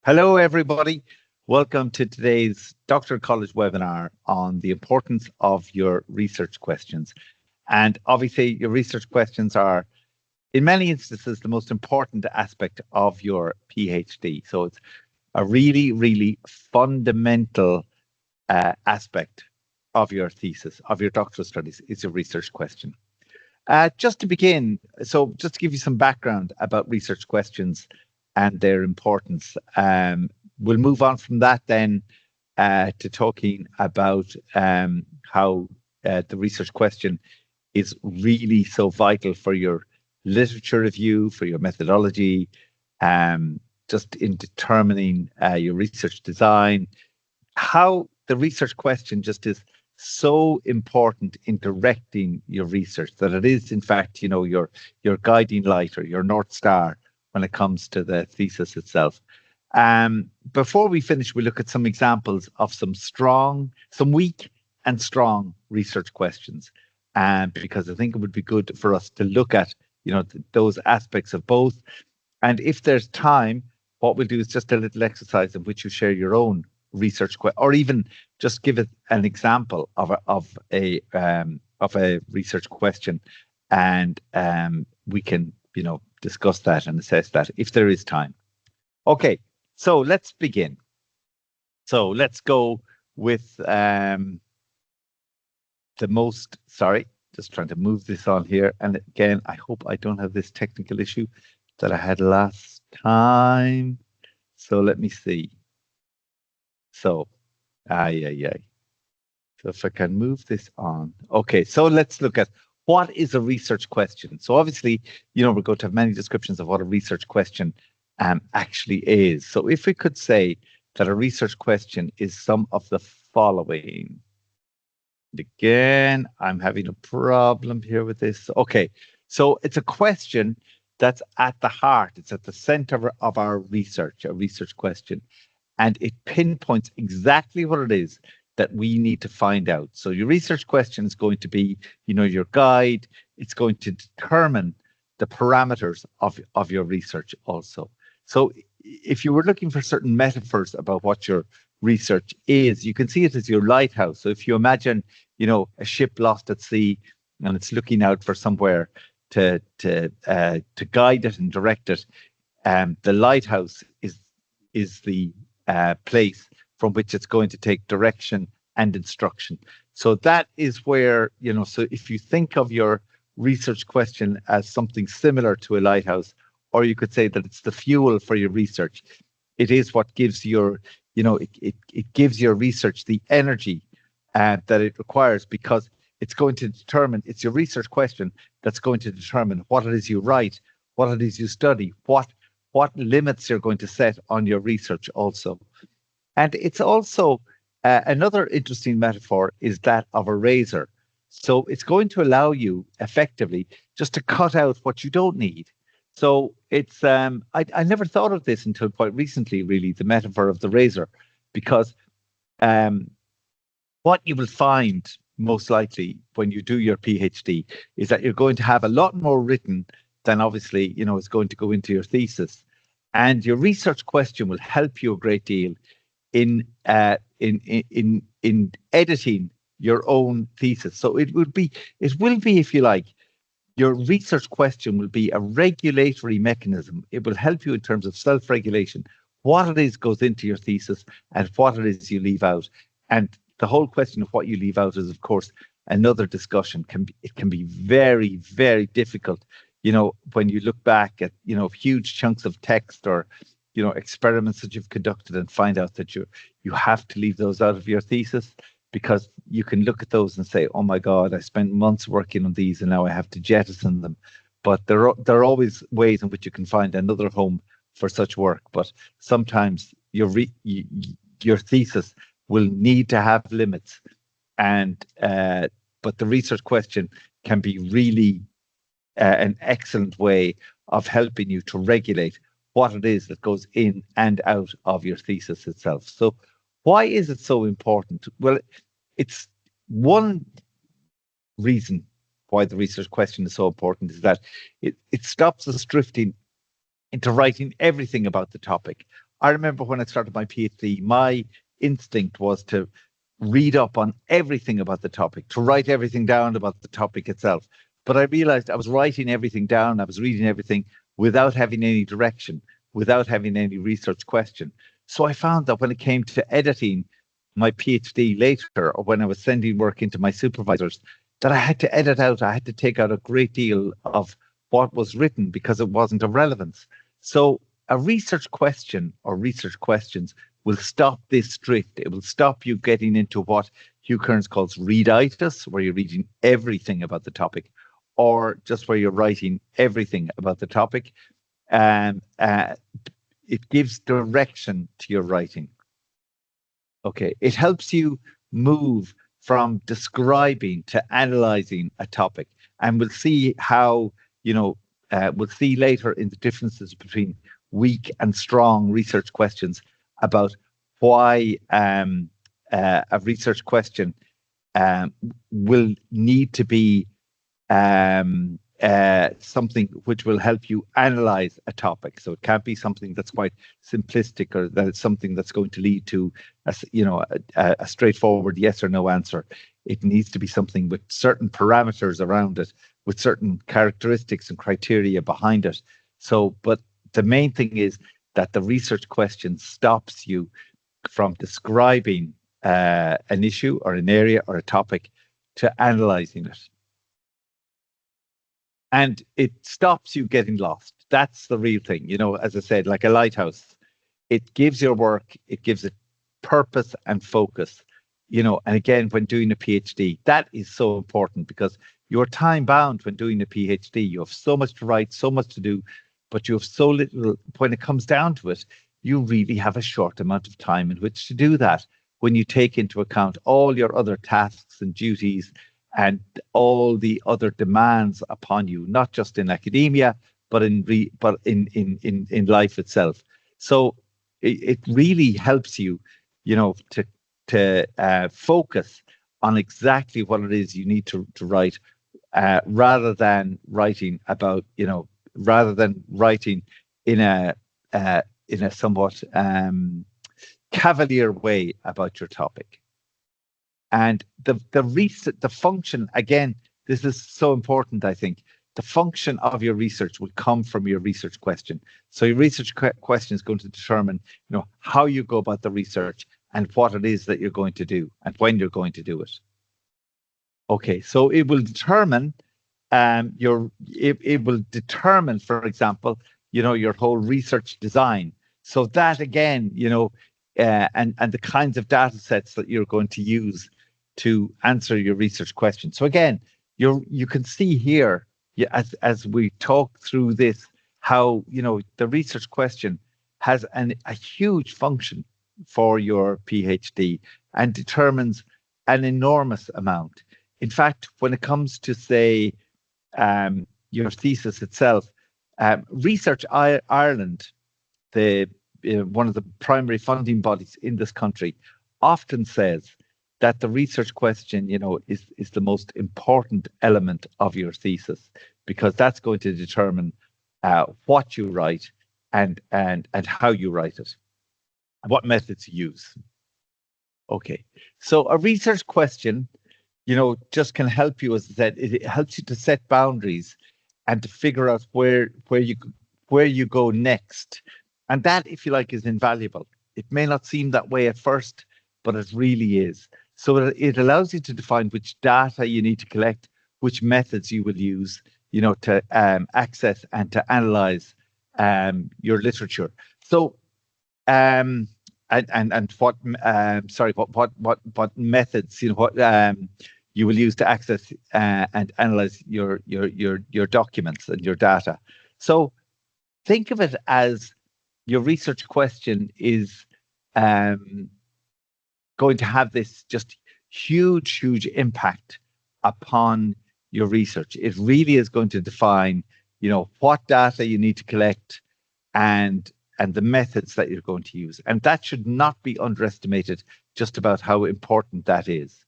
Hello, everybody. Welcome to today's Doctoral College webinar on the importance of your research questions. And obviously, your research questions are, in many instances, the most important aspect of your PhD. So it's a really, really fundamental aspect of your thesis, of your doctoral studies, is a research question. Just to begin, so just to give you some background about research questions and their importance. We'll move on from that then to talking about how the research question is really so vital for your literature review, for your methodology, just in determining your research design, how the research question just is so important in directing your research that it is, in fact, your guiding light or your North Star when it comes to the thesis itself. Before we finish, we look at some examples of some weak and strong research questions, because I think it would be good for us to look at, those aspects of both. And if there's time, what we'll do is just a little exercise in which you share your own research or even just give it an example of a research question, and we can discuss that and assess that if there is time. Okay, so let's begin. So let's go with just trying to move this on here. And again, I hope I don't have this technical issue that I had last time. So let me see. So, So if I can move this on. Okay, so let's look at what is a research question. So obviously, we're going to have many descriptions of what a research question actually is. So if we could say that a research question is some of the following. Again, I'm having a problem here with this. Okay, so it's a question that's at the heart. It's at the center of our research, a research question. And it pinpoints exactly what it is that we need to find out. So your research question is going to be, your guide. It's going to determine the parameters of your research also. So if you were looking for certain metaphors about what your research is, you can see it as your lighthouse. So if you imagine, a ship lost at sea and it's looking out for somewhere to guide it and direct it, the lighthouse is the place from which it's going to take direction and instruction. So that is where, so if you think of your research question as something similar to a lighthouse, or you could say that it's the fuel for your research, it is what gives your, it gives your research the energy that it requires, because it's going to determine, it's your research question that's going to determine what it is you write, what it is you study, what limits you're going to set on your research also. And it's also another interesting metaphor is that of a razor. So it's going to allow you effectively just to cut out what you don't need. So it's I never thought of this until quite recently, really, the metaphor of the razor, because what you will find most likely when you do your PhD is that you're going to have a lot more written than obviously, is going to go into your thesis. And your research question will help you a great deal in editing your own thesis. So it will be, if you like, your research question will be a regulatory mechanism. It will help you in terms of self-regulation, what it is goes into your thesis and what it is you leave out. And the whole question of what you leave out is, of course, another discussion. It can be very, very difficult, when you look back at, huge chunks of text or, experiments that you've conducted and find out that you have to leave those out of your thesis, because you can look at those and say, oh my God, I spent months working on these and now I have to jettison them. But there are always ways in which you can find another home for such work. But sometimes your thesis will need to have limits, and but the research question can be really an excellent way of helping you to regulate what it is that goes in and out of your thesis itself. So why is it so important? Well, it's one reason why the research question is so important is that it stops us drifting into writing everything about the topic. I remember when I started my PhD, my instinct was to read up on everything about the topic, to write everything down about the topic itself. But I realized I was writing everything down, I was reading everything without having any direction, without having any research question. So I found that when it came to editing my PhD later, or when I was sending work into my supervisors, that I had to edit out, I had to take out a great deal of what was written because it wasn't of relevance. So a research question or research questions will stop this drift. It will stop you getting into what Hugh Kearns calls readitis, where you're reading everything about the topic, or just where you're writing everything about the topic. And it gives direction to your writing. Okay, it helps you move from describing to analyzing a topic. And we'll see how, we'll see later in the differences between weak and strong research questions about why a research question will need to be something which will help you analyze a topic. So it can't be something that's quite simplistic, or that it's something that's going to lead to a straightforward yes or no answer. It needs to be something with certain parameters around it, with certain characteristics and criteria behind it. So, but the main thing is that the research question stops you from describing an issue or an area or a topic to analyzing it. And it stops you getting lost. That's the real thing. As I said, like a lighthouse, it gives your work, it gives it purpose and focus. And again, when doing a PhD, that is so important, because you're time bound when doing a PhD. You have so much to write, so much to do, but you have so little. When it comes down to it, you really have a short amount of time in which to do that, when you take into account all your other tasks and duties and all the other demands upon you, not just in academia, but in life itself. So it really helps you, to focus on exactly what it is you need to write, rather than writing in a somewhat cavalier way about your topic. And the function, again, this is so important, I think. The function of your research will come from your research question. So your research question is going to determine, how you go about the research and what it is that you're going to do and when you're going to do it. Okay, so it will determine it will determine, for example, your whole research design. So that again, and the kinds of data sets that you're going to use to answer your research question. So again, you can see here, as we talk through this, how the research question has a huge function for your PhD and determines an enormous amount. In fact, when it comes to, say, your thesis itself, Research Ireland, one of the primary funding bodies in this country, often says that the research question, is the most important element of your thesis, because that's going to determine what you write and how you write it, and what methods you use. Okay, so a research question, just can help you, as I said, it helps you to set boundaries and to figure out where you go next. And that, if you like, is invaluable. It may not seem that way at first, but it really is. So it allows you to define which data you need to collect, which methods you will use, to access and to analyze your literature. So and what methods, you will use to access and analyze your documents and your data. So think of it as your research question is going to have this just huge impact upon your research. It really is going to define, what data you need to collect and the methods that you're going to use. And that should not be underestimated, just about how important that is.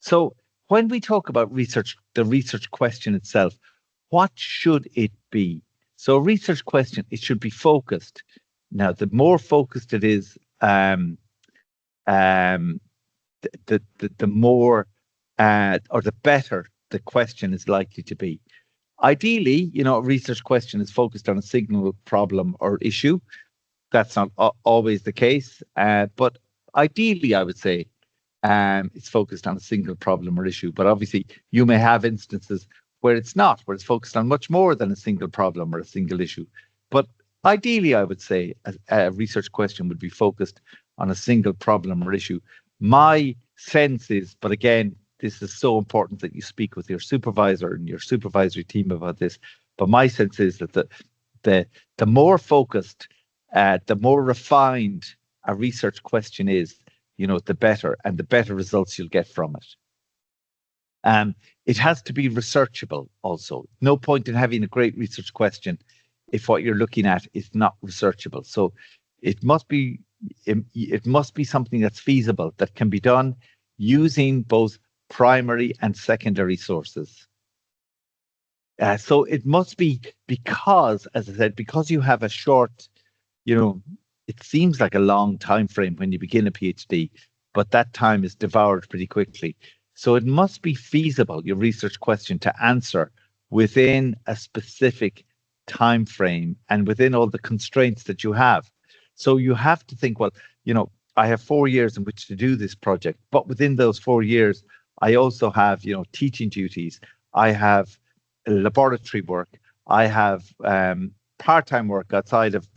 So when we talk about research, the research question itself, what should it be? So a research question, it should be focused. Now, the more focused it is, um, the more or the better the question is likely to be. Ideally, a research question is focused on a single problem or issue. That's not always the case, but ideally, I would say it's focused on a single problem or issue. But obviously, you may have instances where it's not, where it's focused on much more than a single problem or a single issue. But ideally, I would say a research question would be focused on a single problem or issue. My sense is, but again, this is so important that you speak with your supervisor and your supervisory team about this. But my sense is that the more focused, the more refined a research question is, the better, and the better results you'll get from it. It has to be researchable also. No point in having a great research question if what you're looking at is not researchable. So it must be something that's feasible, that can be done using both primary and secondary sources. So it must be because, as I said, because you have a short, it seems like a long time frame when you begin a PhD, but that time is devoured pretty quickly. So it must be feasible, your research question, to answer within a specific time frame and within all the constraints that you have. So you have to think, well, I have 4 years in which to do this project, but within those 4 years, I also have, teaching duties. I have laboratory work. I have part-time work outside of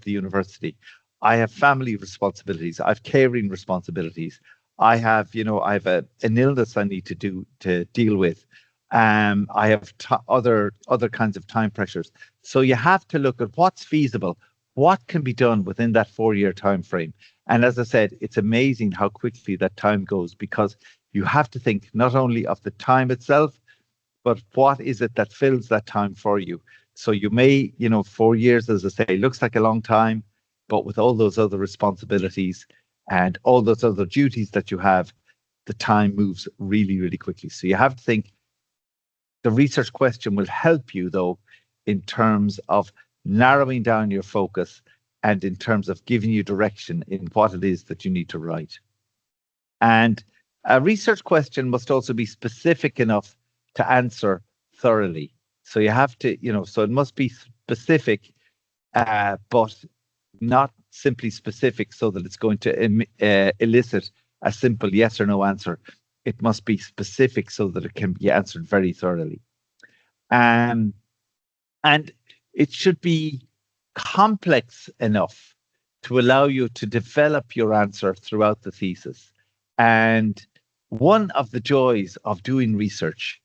the university. I have family responsibilities. I have caring responsibilities. I have, an illness I need to deal with. I have other kinds of time pressures. So you have to look at what's feasible, what can be done within that 4-year time frame. And as I said, it's amazing how quickly that time goes, because you have to think not only of the time itself, but what is it that fills that time for you? So you may, 4 years, as I say, looks like a long time, but with all those other responsibilities and all those other duties that you have, the time moves really, really quickly. So you have to think the research question will help you, though, in terms of narrowing down your focus and in terms of giving you direction in what it is that you need to write. And a research question must also be specific enough to answer thoroughly. So you have to, so it must be specific, but not simply specific so that it's going to elicit a simple yes or no answer. It must be specific so that it can be answered very thoroughly. And it should be complex enough to allow you to develop your answer throughout the thesis. And one of the joys of doing research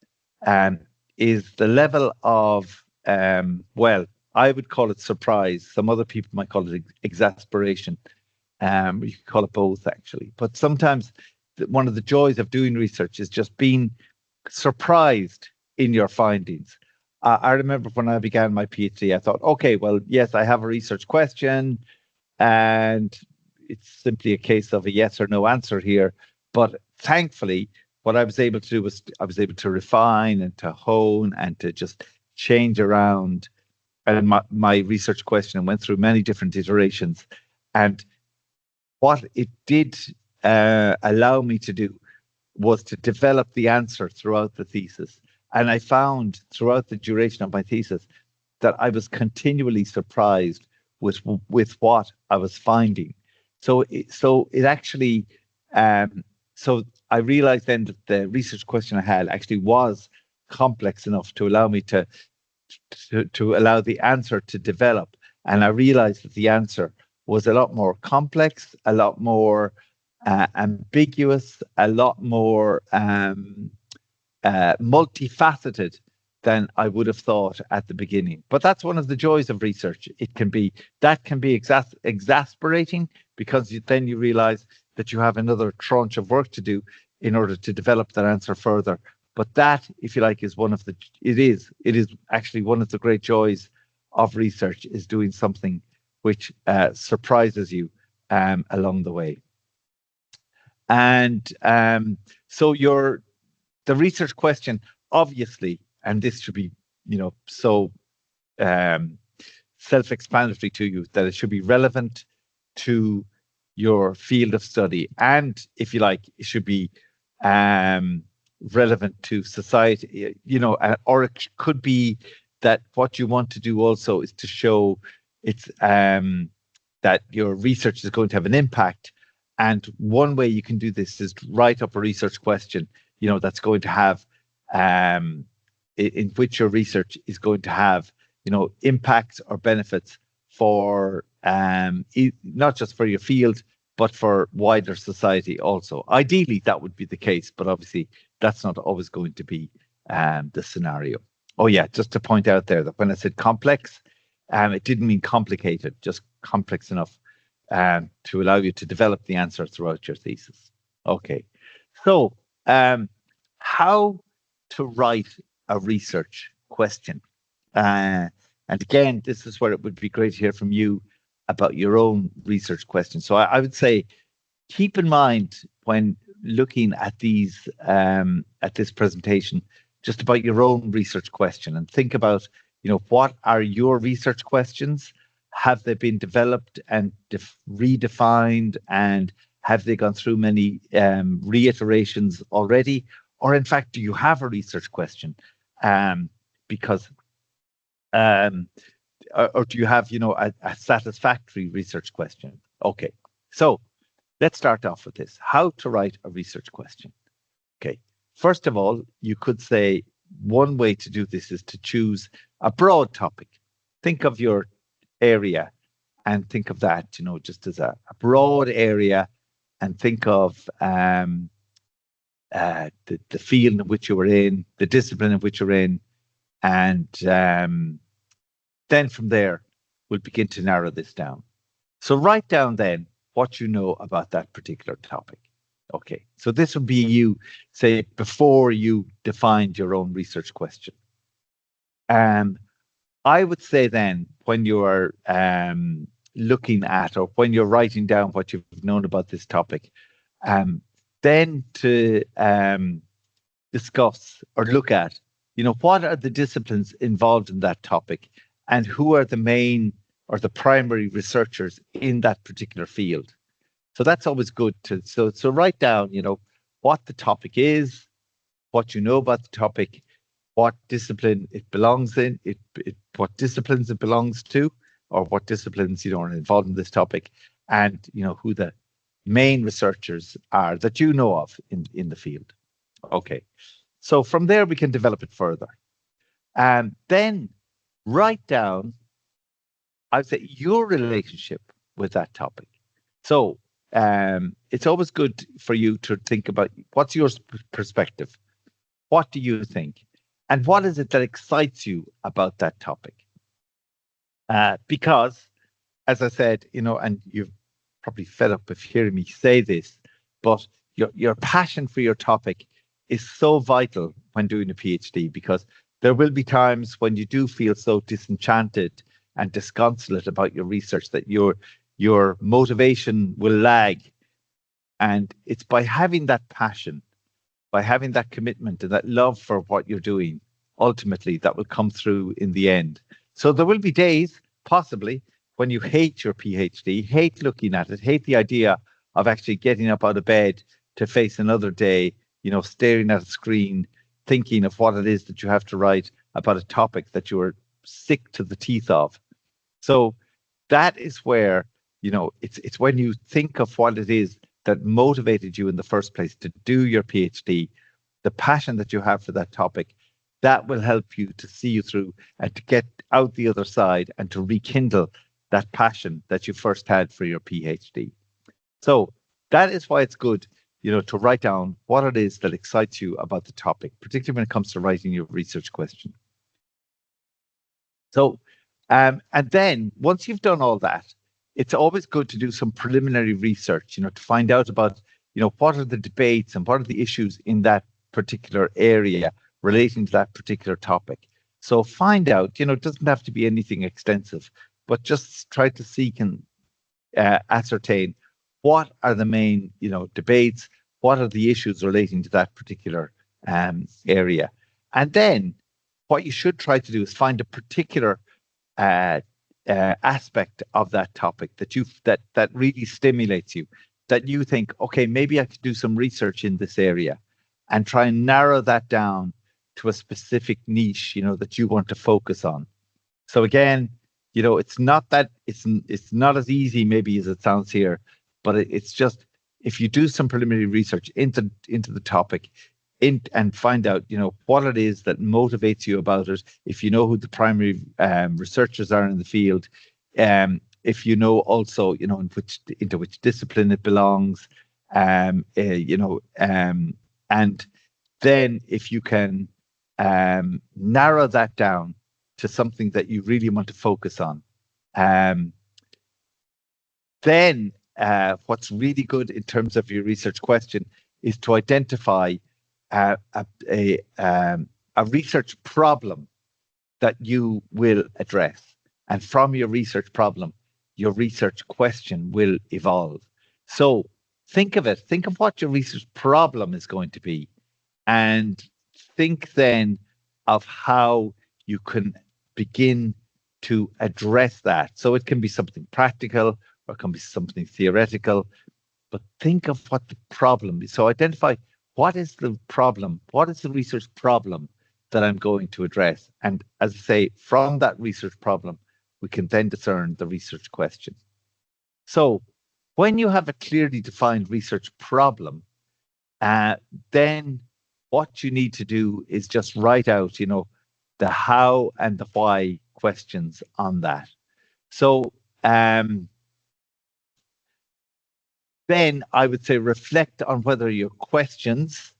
is the level of, well, I would call it surprise. Some other people might call it exasperation. You could call it both, actually. But sometimes one of the joys of doing research is just being surprised in your findings. I remember when I began my PhD, I thought, okay, well, yes, I have a research question, and it's simply a case of a yes or no answer here. But thankfully, what I was able to do was I was able to refine and to hone and to just change around and my research question, and went through many different iterations. And what it did allow me to do was to develop the answer throughout the thesis. And I found throughout the duration of my thesis that I was continually surprised with what I was finding. So it actually, so I realized then that the research question I had actually was complex enough to allow me to allow the answer to develop. And I realized that the answer was a lot more complex, a lot more ambiguous, a lot more multifaceted than I would have thought at the beginning. But that's one of the joys of research. It can be exasperating, because then you realize that you have another tranche of work to do in order to develop that answer further. But that, if you like, is it is actually one of the great joys of research, is doing something which surprises you along the way. And so the research question, obviously, and this should be, so self-explanatory to you, that it should be relevant to your field of study, and if you like, it should be relevant to society, or it could be that what you want to do also is to show it's that your research is going to have an impact. And one way you can do this is to write up a research question, that's going to have in which your research is going to have, impacts or benefits for not just for your field, but for wider society also. Ideally, that would be the case, but obviously that's not always going to be the scenario. Oh yeah, just to point out there that when I said complex, it didn't mean complicated, just complex enough to allow you to develop the answer throughout your thesis. Okay, so how to write a research question. And again, this is where it would be great to hear from you about your own research questions. So I would say, keep in mind when looking at these at this presentation, just about your own research question, and think about, what are your research questions? Have they been developed and redefined, and have they gone through many reiterations already? Or in fact, do you have a research question? Because or do you have, a satisfactory research question? Okay, so let's start off with this. How to write a research question. Okay, first of all, you could say one way to do this is to choose a broad topic. Think of your area and think of that, just as a broad area, and think of the field in which you were in, the discipline in which you're in, and then from there, we'll begin to narrow this down. So write down then what you know about that particular topic. Okay, so this would be you, say, before you defined your own research question. I would say then, when you are looking at, or when you're writing down what you've known about this topic, then to discuss or look at, what are the disciplines involved in that topic, and who are the main or the primary researchers in that particular field. So that's always good to, so write down, what the topic is, what you know about the topic, what discipline it belongs in, what disciplines it belongs to, or what disciplines, are involved in this topic, and, who the main researchers are that you know of in the field. Okay, so from there we can develop it further. And then write down, I'd say, your relationship with that topic. So it's always good for you to think about, what's your perspective? What do you think? And what is it that excites you about that topic? Because, as I said, and you've probably fed up of hearing me say this, but your passion for your topic is so vital when doing a PhD, because there will be times when you do feel so disenchanted and disconsolate about your research that your motivation will lag. And it's by having that passion, by having that commitment and that love for what you're doing, ultimately, that will come through in the end. So there will be days, possibly, when you hate your PhD, hate looking at it, hate the idea of actually getting up out of bed to face another day, staring at a screen, thinking of what it is that you have to write about a topic that you are sick to the teeth of. So that is where, it's when you think of what it is that motivated you in the first place to do your PhD, the passion that you have for that topic, that will help you to see you through and to get out the other side and to rekindle that passion that you first had for your PhD. So that is why it's good, to write down what it is that excites you about the topic, particularly when it comes to writing your research question. So, and then once you've done all that, it's always good to do some preliminary research, to find out about, what are the debates and what are the issues in that particular area relating to that particular topic. So find out, it doesn't have to be anything extensive, but just try to seek and ascertain what are the main, debates, what are the issues relating to that particular area. And then what you should try to do is find a particular aspect of that topic that really stimulates you, that you think, okay, maybe I could do some research in this area, and try and narrow that down to a specific niche, that you want to focus on. So again, it's not that it's not as easy maybe as it sounds here, but it's just, if you do some preliminary research into the topic, and find out, what it is that motivates you about it. If you know who the primary researchers are in the field, if you know also, into which discipline it belongs, and then if you can narrow that down to something that you really want to focus on, then what's really good in terms of your research question is to identify a research problem that you will address. And from your research problem, your research question will evolve. So think of what your research problem is going to be, and think then of how you can begin to address that. So it can be something practical, or it can be something theoretical, but think of what the problem is. So identify, what is the problem? What is the research problem that I'm going to address? And as I say, from that research problem, we can then discern the research question. So when you have a clearly defined research problem, then what you need to do is just write out, the how and the why questions on that. So then I would say reflect on whether your questions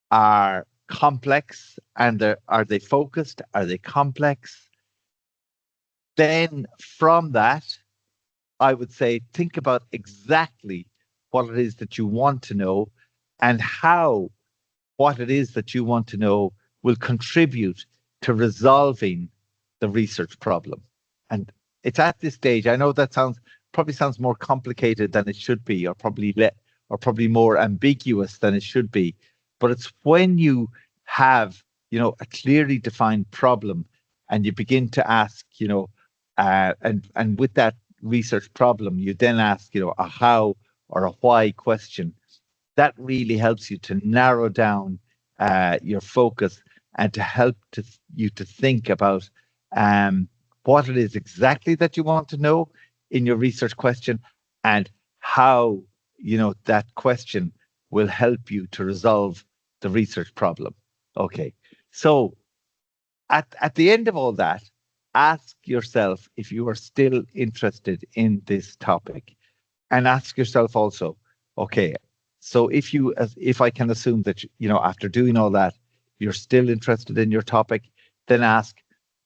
are complex, and are they focused? Are they complex? Then from that, I would say think about exactly what it is that you want to know, and how what it is that you want to know will contribute to resolving the research problem. And it's at this stage, I know that probably sounds more complicated than it should be, or probably more ambiguous than it should be. But it's when you have, a clearly defined problem, and you begin to ask, and with that research problem, you then ask, a how or a why question. That really helps you to narrow down your focus, and to help you to think about what it is exactly that you want to know in your research question, and how that question will help you to resolve the research problem. Okay, so at the end of all that, ask yourself if you are still interested in this topic, and ask yourself also, okay, so if I can assume that after doing all that, you're still interested in your topic, then ask,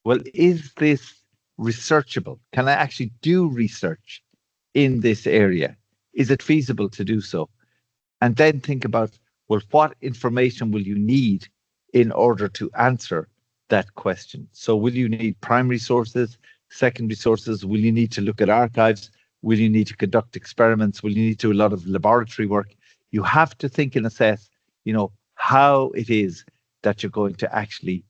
well, is this researchable? Can I actually do research in this area? Is it feasible to do so? And then think about, well, what information will you need in order to answer that question? So will you need primary sources, secondary sources? Will you need to look at archives? Will you need to conduct experiments? Will you need to do a lot of laboratory work? You have to think and assess, how it is that you're going to actually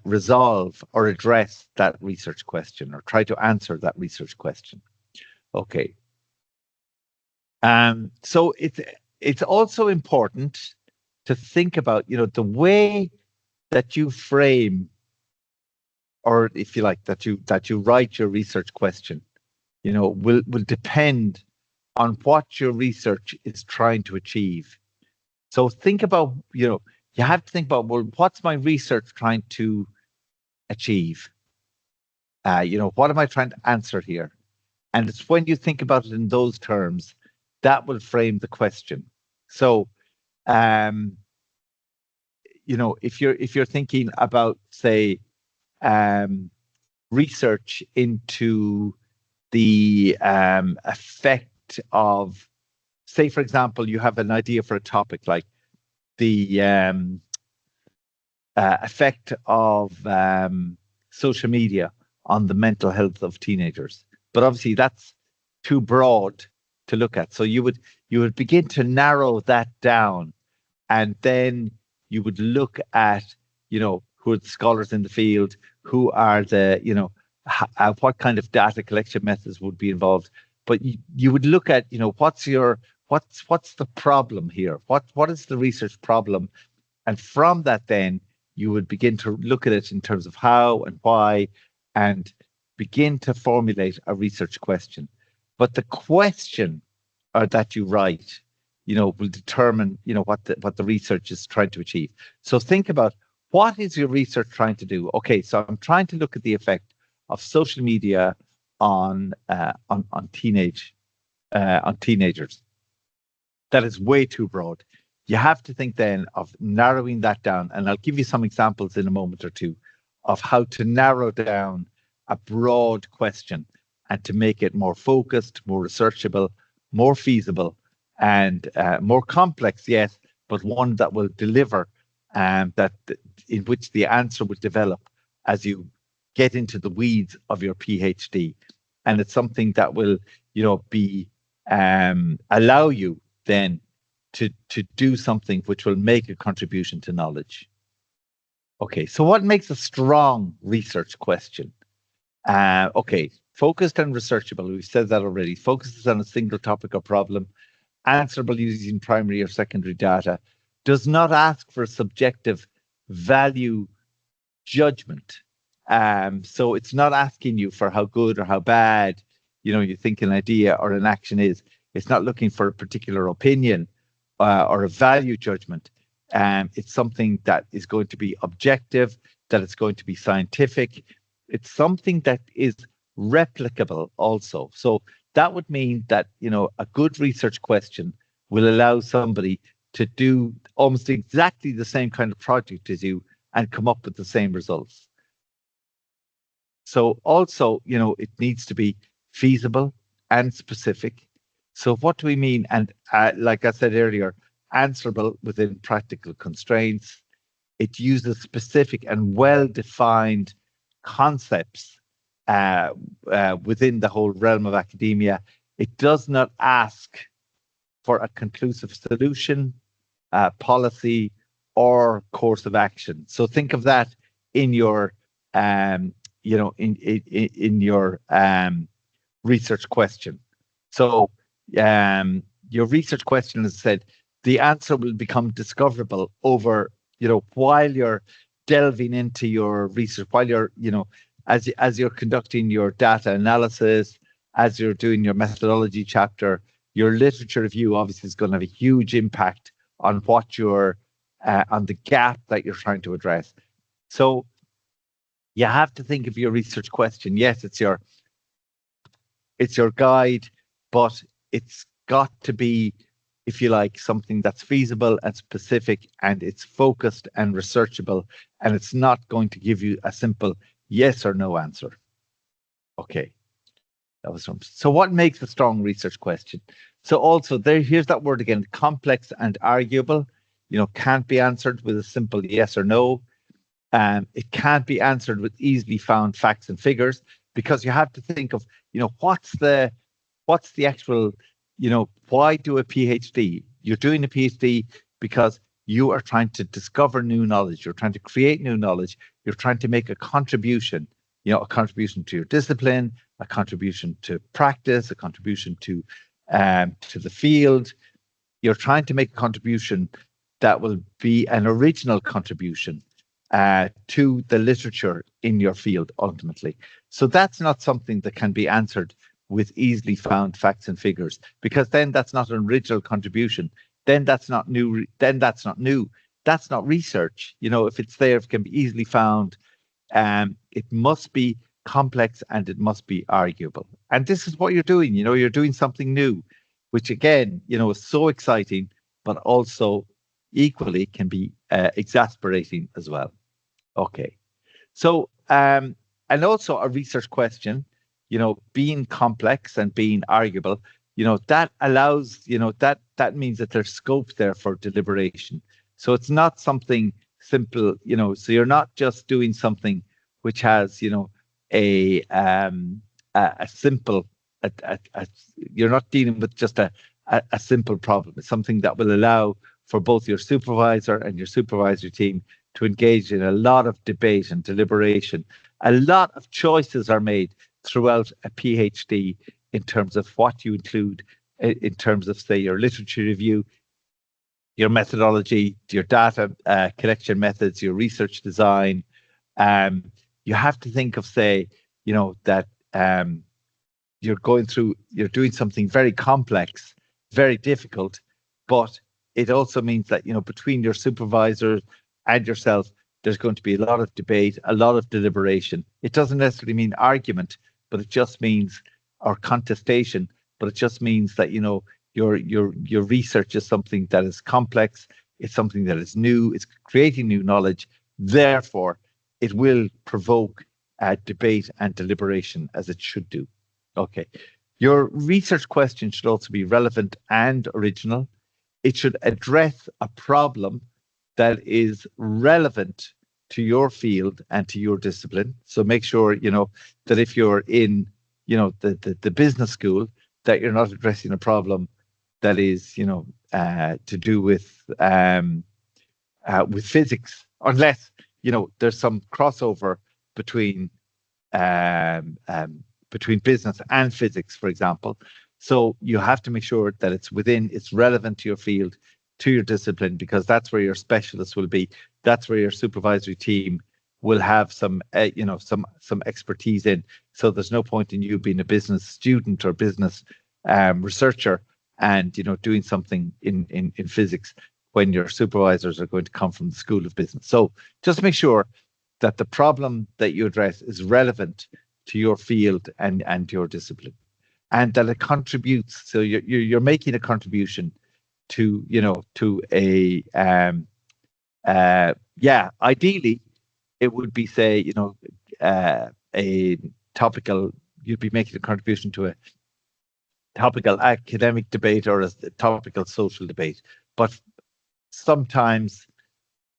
resolve or address that research question, or try to answer that research question. Okay. So it's also important to think about, the way that you frame, or if you like, that you write your research question, will depend on what your research is trying to achieve. So think about, you have to think about, well, what's my research trying to achieve? What am I trying to answer here? And it's when you think about it in those terms that will frame the question. So, if you're thinking about, say, research into the effect of, say, for example, you have an idea for a topic like the effect of social media on the mental health of teenagers. But obviously that's too broad to look at. So you would begin to narrow that down, and then you would look at, who are the scholars in the field, who are the, what kind of data collection methods would be involved. But you would look at, what's the problem here? What is the research problem? And from that, then you would begin to look at it in terms of how and why, and begin to formulate a research question. But the question that you write, will determine, what the research is trying to achieve. So think about, what is your research trying to do? Okay, so I'm trying to look at the effect of social media on teenagers. That is way too broad. You have to think then of narrowing that down, and I'll give you some examples in a moment or two of how to narrow down a broad question and to make it more focused, more researchable, more feasible, and more complex, yes, but one that will deliver, that in which the answer will develop as you get into the weeds of your PhD. And it's something that will, be allow you then to do something which will make a contribution to knowledge. Okay, so what makes a strong research question? Okay, focused and researchable. We've said that already. Focuses on a single topic or problem, answerable using primary or secondary data, does not ask for subjective value judgment. So it's not asking you for how good or how bad, you think an idea or an action is. It's not looking for a particular opinion or a value judgment. It's something that is going to be objective, that it's going to be scientific. It's something that is replicable also. So that would mean that, a good research question will allow somebody to do almost exactly the same kind of project as you and come up with the same results. So also, it needs to be feasible and specific. So what do we mean? And like I said earlier, answerable within practical constraints. It uses specific and well-defined concepts within the whole realm of academia. It does not ask for a conclusive solution, policy, or course of action. So think of that in your, in your research question. So your research question has said the answer will become discoverable over, while you're delving into your research, while you're, as you're conducting your data analysis, as you're doing your methodology chapter, your literature review obviously is going to have a huge impact on what you're, on the gap that you're trying to address. So you have to think of your research question. Yes, it's your guide, but it's got to be, if you like, something that's feasible and specific, and it's focused and researchable, and it's not going to give you a simple yes or no answer. Okay, that was from. So what makes a strong research question? So also here's that word again, complex and arguable. Can't be answered with a simple yes or no. It can't be answered with easily found facts and figures, because you have to think of, what's the actual, why do a PhD? You're doing a PhD because you are trying to discover new knowledge. You're trying to create new knowledge. You're trying to make a contribution, a contribution to your discipline, a contribution to practice, a contribution to the field. You're trying to make a contribution that will be an original contribution to the literature in your field ultimately. So that's not something that can be answered with easily found facts and figures, because then that's not an original contribution. Then that's not new. Then that's not new. That's not research. If it's there, if it can be easily found, it must be complex and it must be arguable. And this is what you're doing. You're doing something new, which again, is so exciting, but also equally can be exasperating as well. Okay. So, and also a research question, being complex and being arguable, that allows, that means that there's scope there for deliberation. So it's not something simple, so you're not just doing something which has, a simple, you're not dealing with just a simple problem. It's something that will allow for both your supervisor and your supervisory team to engage in a lot of debate and deliberation A lot of choices are made throughout a PhD in terms of what you include in terms of, say, your literature review, your methodology, your data collection methods, your research design. You have to think of, say, that you're doing something very complex, very difficult, but it also means that, between your supervisors and yourself, there's going to be a lot of debate, a lot of deliberation. It doesn't necessarily mean argument, but it just means, or contestation, but it just means that, your research is something that is complex. It's something that is new. It's creating new knowledge. Therefore, it will provoke debate and deliberation, as it should do. Okay. Your research question should also be relevant and original. It should address a problem that is relevant to your field and to your discipline. So make sure, that if you're in, the business school, that you're not addressing a problem that is, to do with physics, unless, there's some crossover between business and physics, for example. So you have to make sure that it's relevant to your field, to your discipline, because that's where your specialists will be. That's where your supervisory team will have some expertise in. So there's no point in you being a business student or business researcher and, doing something in physics when your supervisors are going to come from the School of Business. So just make sure that the problem that you address is relevant to your field and your discipline, and that it contributes. So you're making a contribution to, to a ideally it would be, say, a topical. You'd be making a contribution to a topical academic debate or a topical social debate, but sometimes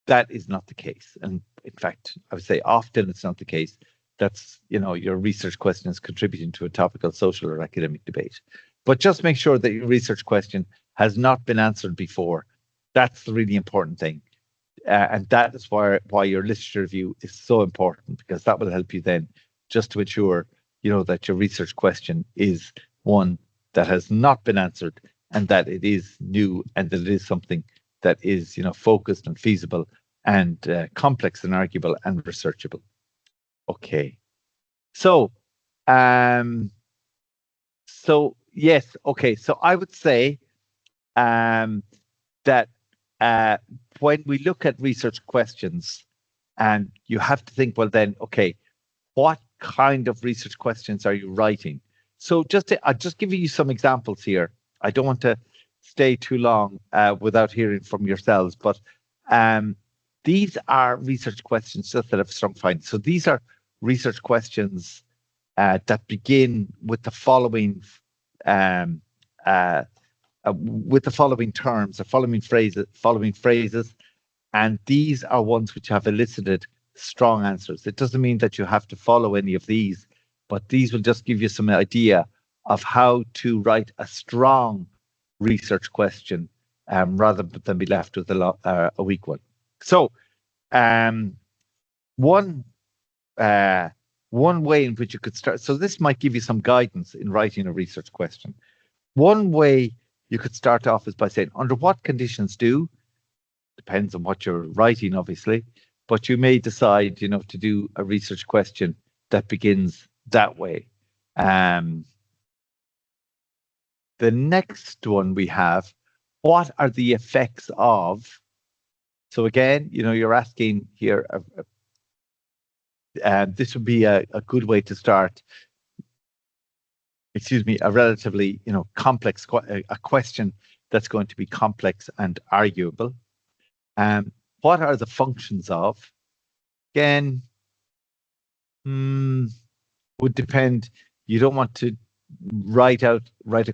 that is not the case. And in fact, I would say often it's not the case. That's, your research question is contributing to a topical social or academic debate. But just make sure that your research question has not been answered before. That's the really important thing. And that is why your literature review is so important, because that will help you then just to ensure, that your research question is one that has not been answered, and that it is new, and that it is something that is, focused and feasible and complex and arguable and researchable. Okay. So yes. Okay. So I would say that when we look at research questions, and you have to think, well, then, okay, what kind of research questions are you writing? So I'll just give you some examples here. I don't want to stay too long without hearing from yourselves, but these are research questions just that have strong findings. So these are research questions that begin with the following terms, the following phrases, and these are ones which have elicited strong answers. It doesn't mean that you have to follow any of these, but these will just give you some idea of how to write a strong research question rather than be left with a weak one. So one way in which you could start, so this might give you some guidance in writing a research question. One way you could start off is by saying, under what conditions depends on what you're writing, obviously, but you may decide, to do a research question that begins that way. The next one we have, what are the effects of? So again, you're asking here, this would be a good way to start, a relatively, complex, a question that's going to be complex and arguable. What are the functions of? Again, would depend. You don't want to write a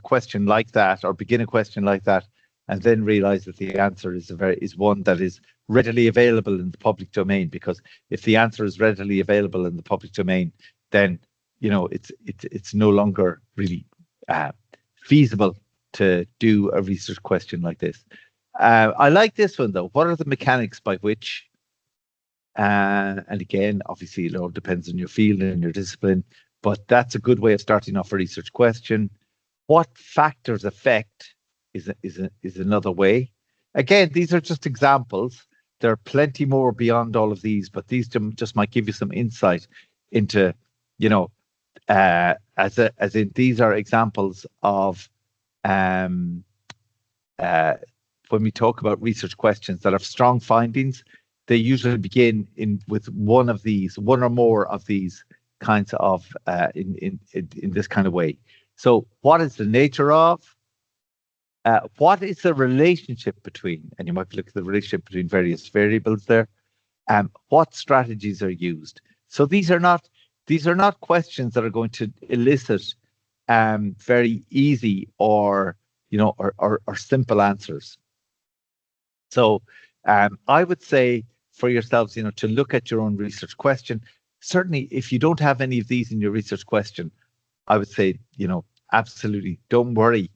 question like that, or begin a question like that, and then realize that the answer is one that is readily available in the public domain. Because if the answer is readily available in the public domain, then it's no longer really feasible to do a research question like this. I like this one though. What are the mechanics by which And again, obviously, it all depends on your field and your discipline, but that's a good way of starting off a research question. What factors affect is another way. Again, these are just examples. There are plenty more beyond all of these, but these just might give you some insight into, you know, as in these are examples of um, when we talk about research questions that have strong findings, they usually begin with one or more of these kinds of in this kind of way. So, what is the nature of? What is the relationship between? And you might look at the relationship between various variables there. What strategies are used? So these are not questions that are going to elicit very easy or or simple answers. So I would say for yourselves, to look at your own research question. Certainly, if you don't have any of these in your research question, I would say, absolutely don't worry.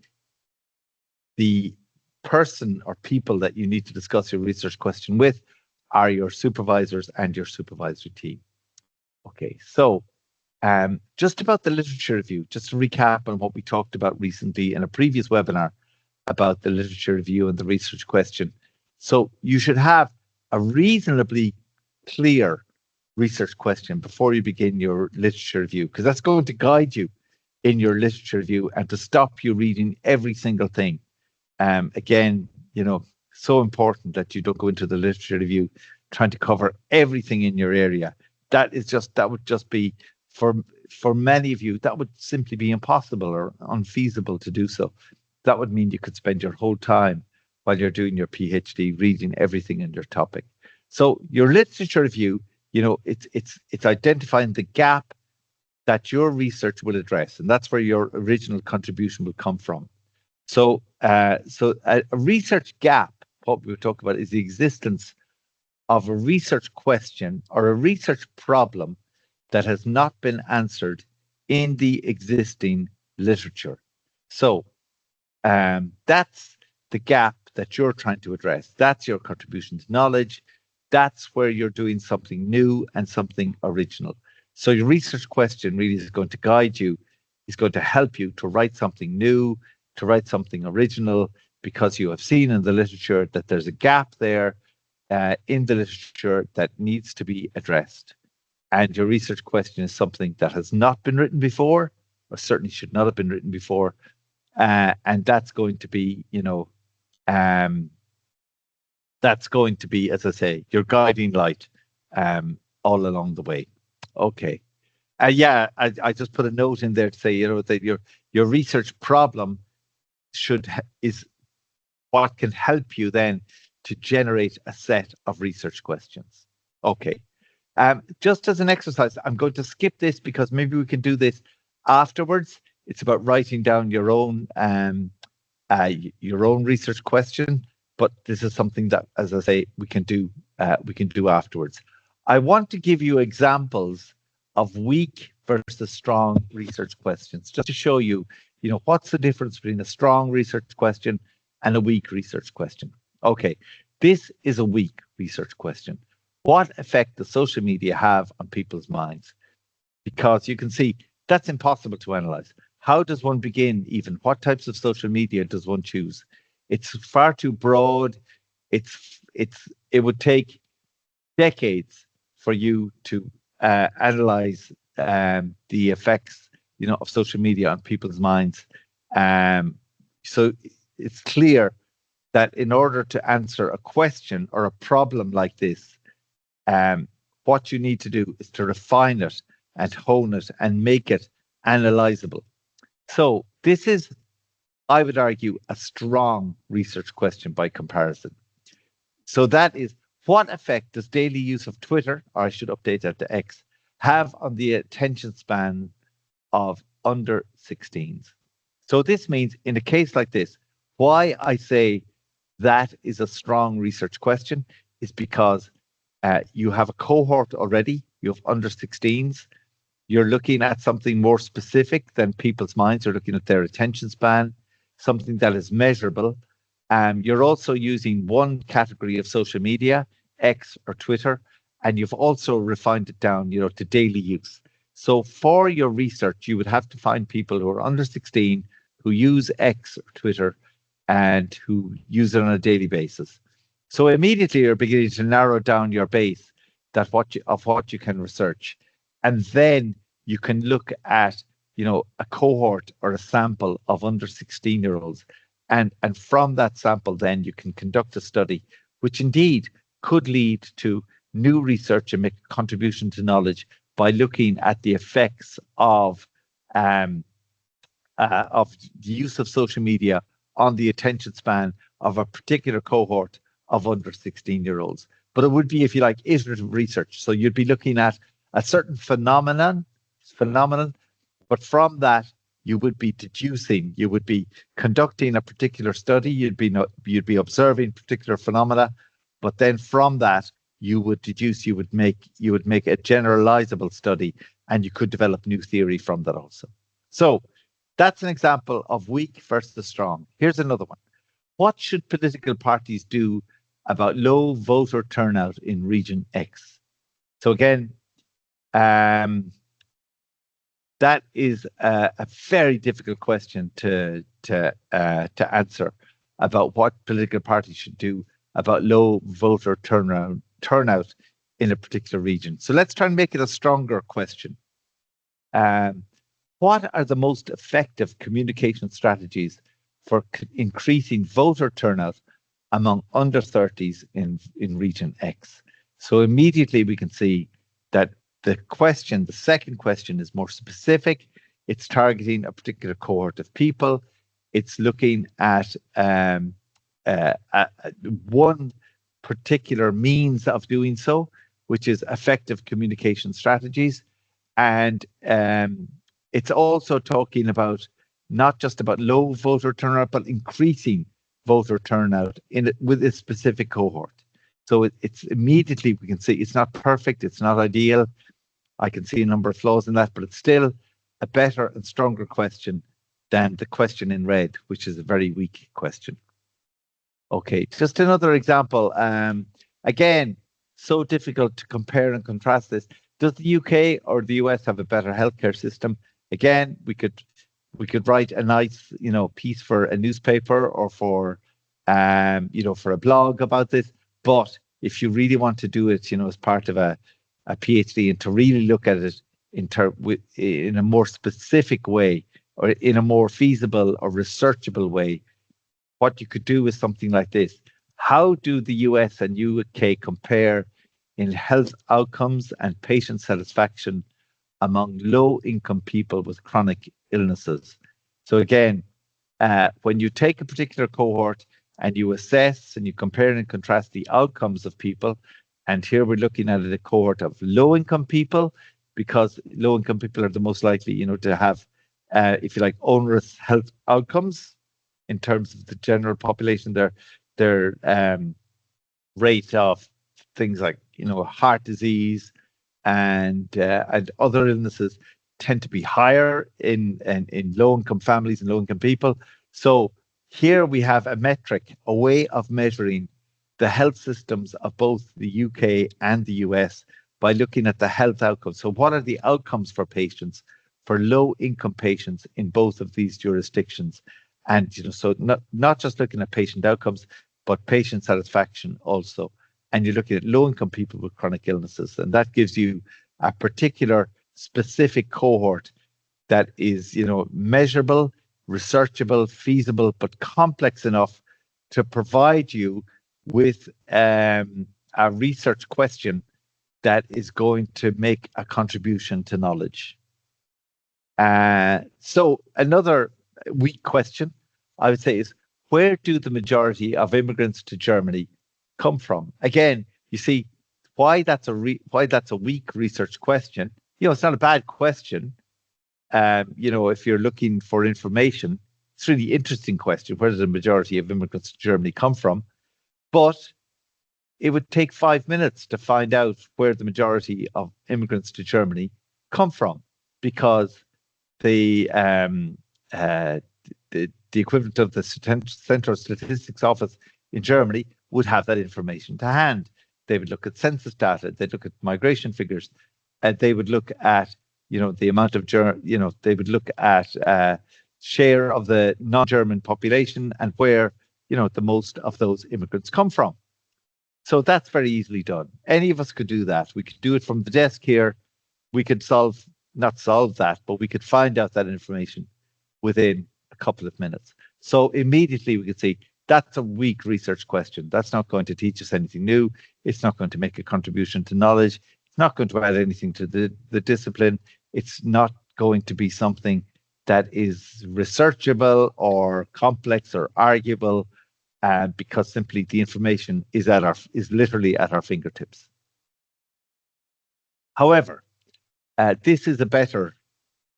The person or people that you need to discuss your research question with are your supervisors and your supervisory team. Okay, so just about the literature review, just to recap on what we talked about recently in a previous webinar about the literature review and the research question. So you should have a reasonably clear research question before you begin your literature review, because that's going to guide you in your literature review and to stop you reading every single thing. Again, so important that you don't go into the literature review trying to cover everything in your area. That would just be, for many of you, that would simply be impossible or unfeasible to do so. That would mean you could spend your whole time while you're doing your PhD reading everything in your topic. So your literature review, it's identifying the gap that your research will address, and that's where your original contribution will come from. So, a research gap, what we talk about, is the existence of a research question or a research problem that has not been answered in the existing literature. So, that's the gap that you're trying to address. That's your contribution to knowledge. That's where you're doing something new and something original. So your research question really is going to guide you, is going to help you to write something new, to write something original, because you have seen in the literature that there's a gap there in the literature that needs to be addressed. And your research question is something that has not been written before, or certainly should not have been written before. And that's going to be, that's going to be, as I say, your guiding light all along the way. Okay. Yeah, I just put a note in there to say, that your research problem is what can help you then to generate a set of research questions. Okay. Just as an exercise, I'm going to skip this because maybe we can do this afterwards. It's about writing down your own research question, but this is something that, as I say, we can do afterwards. I want to give you examples of weak versus strong research questions, just to show you, what's the difference between a strong research question and a weak research question. Okay, this is a weak research question. What effect does social media have on people's minds? Because you can see that's impossible to analyze. How does one begin even? What types of social media does one choose? It's far too broad. It would take decades for you to analyze the effects, of social media on people's minds. So it's clear that in order to answer a question or a problem like this, what you need to do is to refine it and hone it and make it analyzable. So this is, I would argue, a strong research question by comparison. So that is, what effect does daily use of Twitter, or I should update that to X, have on the attention span of under 16s? So this means, in a case like this, why I say that is a strong research question is because you have a cohort already, you have under 16s, you're looking at something more specific than people's minds, you're looking at their attention span, something that is measurable. You're also using one category of social media, X or Twitter, and you've also refined it down, to daily use. So for your research, you would have to find people who are under 16, who use X or Twitter, and who use it on a daily basis. So immediately you're beginning to narrow down your base of what you can research. And then you can look at, a cohort or a sample of under 16-year-olds. And from that sample, then you can conduct a study, which indeed could lead to new research and make a contribution to knowledge by looking at the effects of the use of social media on the attention span of a particular cohort of under 16-year-olds. But it would be, if you like, iterative research. So you'd be looking at a certain phenomenon, but from that you would be deducing, you would be conducting a particular study, you'd be observing particular phenomena, but then from that you would deduce, you would make a generalizable study, and you could develop new theory from that also. So that's an example of weak versus strong. Here's another one. What should political parties do about low voter turnout in region X? So again, that is a very difficult question to answer about what political parties should do about low voter turnout in a particular region. So let's try and make it a stronger question. What are the most effective communication strategies for increasing voter turnout among under 30s in region X? So immediately we can see that the second question is more specific. It's targeting a particular cohort of people. It's looking at one particular means of doing so, which is effective communication strategies. And it's also talking about not just about low voter turnout, but increasing voter turnout with a specific cohort. So it's immediately, we can see it's not perfect, it's not ideal. I can see a number of flaws in that, but it's still a better and stronger question than the question in red, which is a very weak question. Okay, just another example. Again, so difficult to compare and contrast this. Does the UK or the US have a better healthcare system? Again, we could write a nice, piece for a newspaper or for for a blog about this. But if you really want to do it, as part of a PhD, and to really look at it in a more specific way, or in a more feasible or researchable way, what you could do is something like this. How do the US and UK compare in health outcomes and patient satisfaction among low-income people with chronic illnesses? So again, when you take a particular cohort and you assess and you compare and contrast the outcomes of people, and here we're looking at a cohort of low-income people, because low-income people are the most likely, to have, if you like, onerous health outcomes in terms of the general population. Their rate of things like, heart disease and other illnesses tend to be higher in low-income families and low-income people. So here we have a metric, a way of measuring the health systems of both the UK and the US by looking at the health outcomes. So what are the outcomes for patients, for low-income patients in both of these jurisdictions? And so not just looking at patient outcomes, but patient satisfaction also. And you're looking at low-income people with chronic illnesses, and that gives you a particular specific cohort that is, measurable, researchable, feasible, but complex enough to provide you with a research question that is going to make a contribution to knowledge. So another weak question, I would say, is where do the majority of immigrants to Germany come from? Again, you see why that's a weak research question. It's not a bad question. If you're looking for information, it's a really interesting question. Where does the majority of immigrants to Germany come from? But it would take 5 minutes to find out where the majority of immigrants to Germany come from, because the equivalent of the Central Statistics Office in Germany would have that information to hand. they would look at census data, they'd look at migration figures, and they would look at, the amount of, they would look at share of the non-German population and where, the most of those immigrants come from. So that's very easily done. Any of us could do that. We could do it from the desk here. We could not solve that, but we could find out that information within a couple of minutes. So immediately we could see that's a weak research question. That's not going to teach us anything new. It's not going to make a contribution to knowledge. It's not going to add anything to the discipline. It's not going to be something that is researchable or complex or arguable, because simply the information is literally at our fingertips. However, this is a better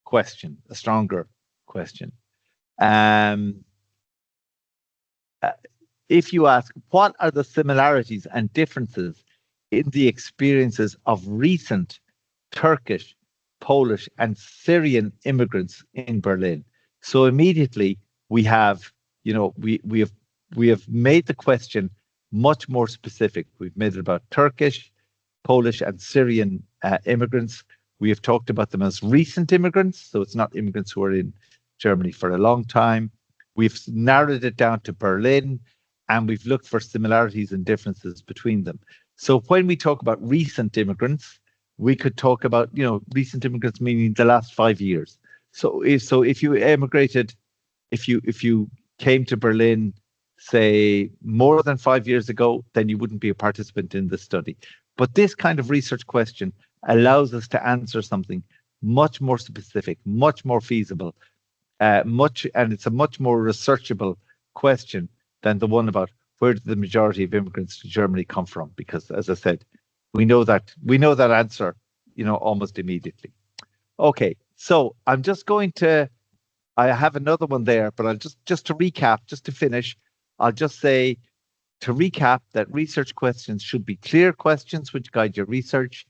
question, a stronger question. If you ask, what are the similarities and differences in the experiences of recent Turkish, Polish, and Syrian immigrants in Berlin? So immediately we have, we have made the question much more specific. We've made it about Turkish, Polish, and Syrian immigrants. We have talked about them as recent immigrants, so it's not immigrants who are in Germany for a long time. We've narrowed it down to Berlin, and we've looked for similarities and differences between them. So when we talk about recent immigrants, we could talk about, recent immigrants meaning the last 5 years. So if you emigrated, if you came to Berlin, say more than 5 years ago, then you wouldn't be a participant in the study. But this kind of research question allows us to answer something much more specific, much more feasible, and it's a much more researchable question than the one about where did the majority of immigrants to Germany come from? Because, as I said, we know that answer, almost immediately. Okay, so I'm just going to, I have another one there, but I'll just to recap, just to finish, I'll just say to recap that research questions should be clear questions which guide your research.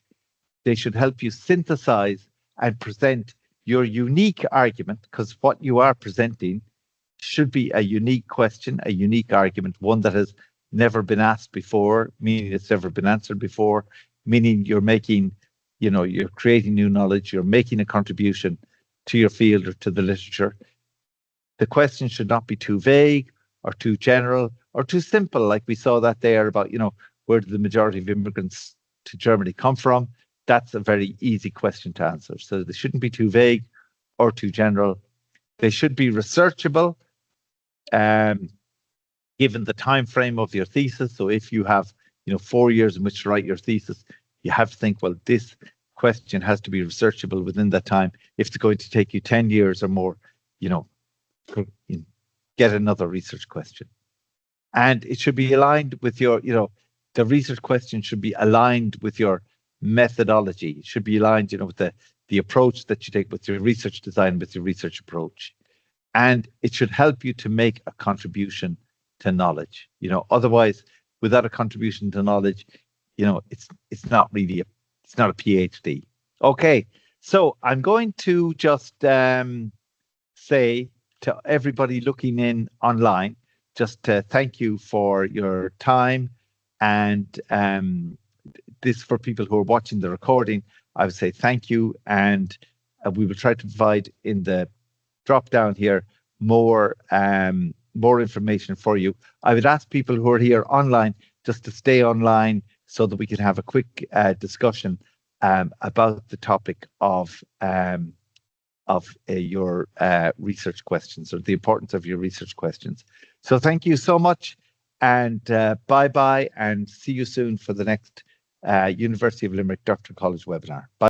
They should help you synthesize and present your unique argument, because what you are presenting should be a unique question, a unique argument, one that has never been asked before, meaning it's never been answered before, meaning you're making, you're creating new knowledge, you're making a contribution to your field or to the literature. The question should not be too vague or too general or too simple, like we saw that there about, where do the majority of immigrants to Germany come from? That's a very easy question to answer. So they shouldn't be too vague or too general. They should be researchable, given the time frame of your thesis. So if you have, 4 years in which to write your thesis, you have to think, well, this question has to be researchable within that time. If it's going to take you 10 years or more, get another research question. And it should be aligned with your, the research question should be aligned with your methodology. It should be aligned, with the approach that you take, with your research design, with your research approach. And it should help you to make a contribution to knowledge. Otherwise, without a contribution to knowledge, it's not really it's not a PhD. Okay, so I'm going to just say to everybody looking in online, just to thank you for your time, and this for people who are watching the recording, I would say thank you, and we will try to provide in the drop down here more information for you. I would ask people who are here online just to stay online so that we can have a quick discussion about the topic of your research questions, or the importance of your research questions. So thank you so much, and bye-bye, and see you soon for the next University of Limerick Doctoral College webinar. Bye.